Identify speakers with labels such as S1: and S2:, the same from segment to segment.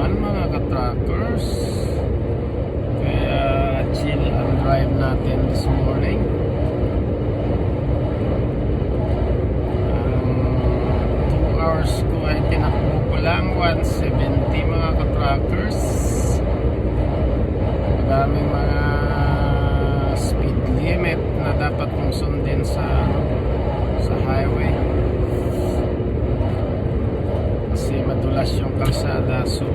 S1: naman mga ka-truckers. Kaya chill ang drive natin this morning. 2 hours ko ay tinakbo ko lang 170 mga ka-truckers. Madaming mga speed limit na dapat mong sundin sa highway. Kasi madulas yung kalsada, so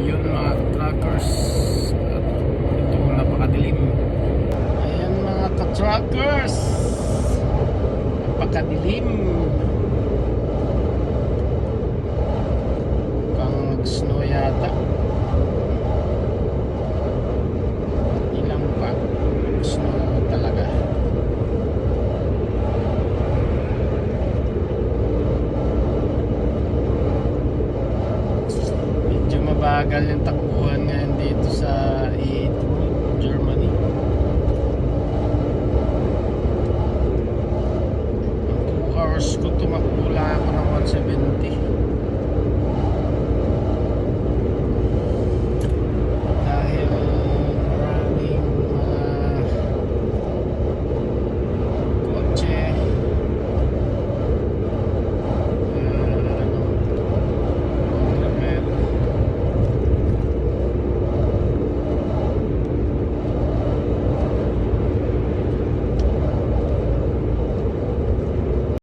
S1: yun mga truckers. At ito napakadilim. Ayan mga ka-truckers, napakadilim. Mukhang mag-snow yata. Ilang pa snow talaga. Mabagal yung takbuhan ngayon dito sa E8 Road, Germany. 2 hours ko tumakbo lang ako ng 170.